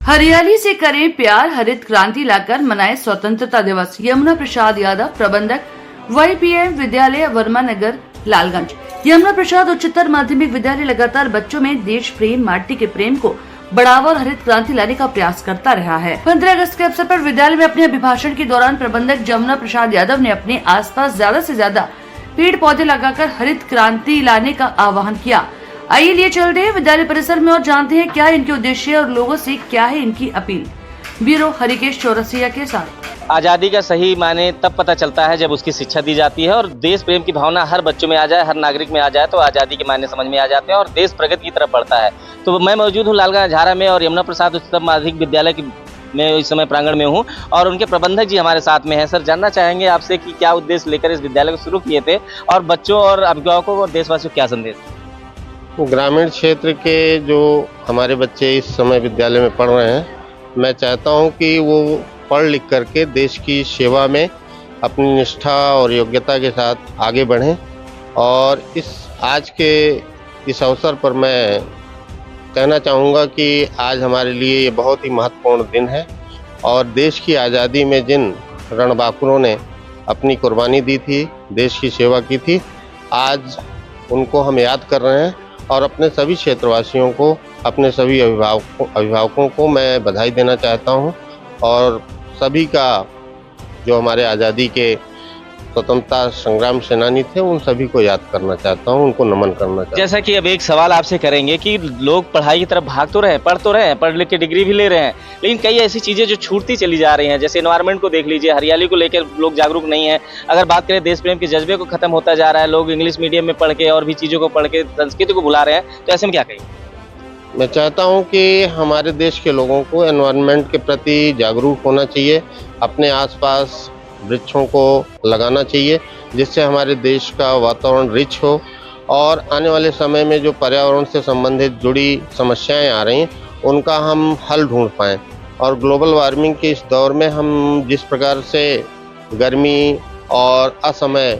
हरियाली से करें प्यार, हरित क्रांति लाकर मनाए स्वतंत्रता दिवस। यमुना प्रसाद यादव, प्रबंधक YPM विद्यालय वर्मा नगर, लालगंज। यमुना प्रसाद उच्चतर माध्यमिक विद्यालय लगातार बच्चों में देश प्रेम, माटी के प्रेम को बढ़ावा और हरित क्रांति लाने का प्रयास करता रहा है। 15 अगस्त के अवसर पर विद्यालय में अपने अभिभाषण के दौरान प्रबंधक यमुना प्रसाद यादव ने अपने आसपास ज्यादा से ज्यादा पेड़ पौधे लगाकर हरित क्रांति लाने का आह्वान किया। आइए लिए चलते हैं विद्यालय परिसर में और जानते हैं क्या इनके उद्देश्य और लोगों से क्या है इनकी अपील। ब्यूरो हरिकेश चौरसिया के साथ। आज़ादी का सही माने तब पता चलता है जब उसकी शिक्षा दी जाती है और देश प्रेम की भावना हर बच्चों में आ जाए, हर नागरिक में आ जाए तो आज़ादी के मायने समझ में आ जाते हैं और देश प्रगति की तरफ बढ़ता है। तो मैं मौजूद हूँ लालगंज झारा में और यमुना प्रसाद उच्चतर माध्यमिक विद्यालय की मैं इस समय प्रांगण में हूँ और उनके प्रबंधक जी हमारे साथ में हैं। सर, जानना चाहेंगे आपसे कि क्या उद्देश्य लेकर इस विद्यालय को शुरू किए थे और बच्चों और अभिभावकों और देशवासियों को क्या संदेश? ग्रामीण क्षेत्र के जो हमारे बच्चे इस समय विद्यालय में पढ़ रहे हैं, मैं चाहता हूं कि वो पढ़ लिख करके देश की सेवा में अपनी निष्ठा और योग्यता के साथ आगे बढ़ें। और आज के इस अवसर पर मैं कहना चाहूँगा कि आज हमारे लिए ये बहुत ही महत्वपूर्ण दिन है और देश की आज़ादी में जिन रणबांकुरों ने अपनी कुर्बानी दी थी, देश की सेवा की थी, आज उनको हम याद कर रहे हैं और अपने सभी क्षेत्रवासियों को, अपने सभी अभिभावकों को मैं बधाई देना चाहता हूं और सभी का जो हमारे आज़ादी के स्वतंत्रता संग्राम सेनानी थे उन सभी को याद करना चाहता हूं, उनको नमन करना चाहता हूं। जैसा कि अब एक सवाल आपसे करेंगे कि लोग पढ़ाई की तरफ भाग तो रहे हैं, पढ़ लिख के डिग्री भी ले रहे हैं, लेकिन कई ऐसी चीज़ें जो छूटती चली जा रही हैं, जैसे एनवायरनमेंट को देख लीजिए, हरियाली को लेकर लोग जागरूक नहीं है। अगर बात करें देश प्रेम के जज्बे को खत्म होता जा रहा है, लोग इंग्लिश मीडियम में पढ़ के और भी चीज़ों को पढ़ के संस्कृति को भुला रहे हैं, तो ऐसे में क्या कहेंगे? मैं चाहता हूं कि हमारे देश के लोगों को एनवायरनमेंट के प्रति जागरूक होना चाहिए, अपने आसपास वृक्षों को लगाना चाहिए जिससे हमारे देश का वातावरण रिच हो और आने वाले समय में जो पर्यावरण से संबंधित जुड़ी समस्याएं आ रही हैं उनका हम हल ढूंढ पाएँ। और ग्लोबल वार्मिंग के इस दौर में हम जिस प्रकार से गर्मी और असमय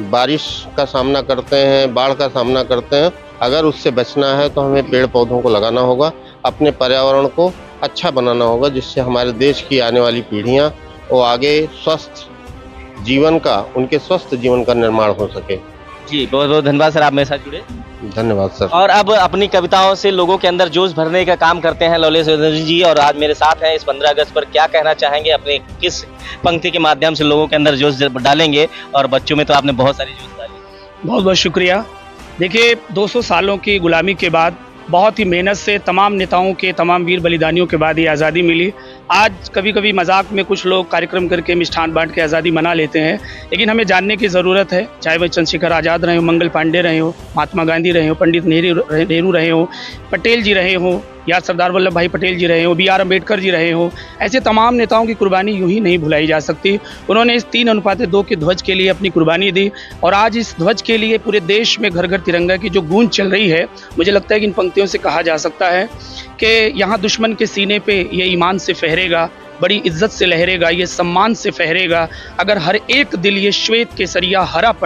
बारिश का सामना करते हैं, बाढ़ का सामना करते हैं, अगर उससे बचना है तो हमें पेड़ पौधों को लगाना होगा, अपने पर्यावरण को अच्छा बनाना होगा जिससे हमारे देश की आने वाली पीढ़ियां वो आगे उनके स्वस्थ जीवन का निर्माण हो सके। जी, बहुत बहुत धन्यवाद सर, आप मेरे साथ जुड़े। धन्यवाद सर। और अब अपनी कविताओं से लोगों के अंदर जोश भरने का काम करते हैं लवलेश जी और आज मेरे साथ हैं। इस 15 अगस्त पर क्या कहना चाहेंगे, अपने किस पंक्ति के माध्यम से लोगों के अंदर जोश डालेंगे? और बच्चों में तो आपने बहुत सारी जोश डाली। बहुत बहुत शुक्रिया। देखिए, 200 सालों की गुलामी के बाद बहुत ही मेहनत से तमाम नेताओं के, तमाम वीर बलिदानियों के बाद ये आज़ादी मिली। आज कभी कभी मजाक में कुछ लोग कार्यक्रम करके मिष्ठान बांट के आज़ादी मना लेते हैं, लेकिन हमें जानने की ज़रूरत है, चाहे वह चंद्रशेखर आज़ाद रहे हो, मंगल पांडे रहे हो, महात्मा गांधी रहे हो, पंडित नेहरू रहे हो, पटेल जी रहे हो या सरदार वल्लभ भाई पटेल जी रहे हो, BR अम्बेडकर जी रहे हो, ऐसे तमाम नेताओं की कुर्बानी यूं ही नहीं भुलाई जा सकती। उन्होंने इस 3:2 के ध्वज के लिए अपनी कुर्बानी दी और आज इस ध्वज के लिए पूरे देश में घर घर तिरंगा की जो गूंज चल रही है, मुझे लगता है कि इन पंक्तियों से कहा जा सकता है कि यहाँ दुश्मन के सीने पे ये ईमान से फहरेगा, बड़ी इज्जत से लहरेगा, ये सम्मान से फहरेगा, अगर हर एक दिल ये श्वेत केसरिया हरा पड़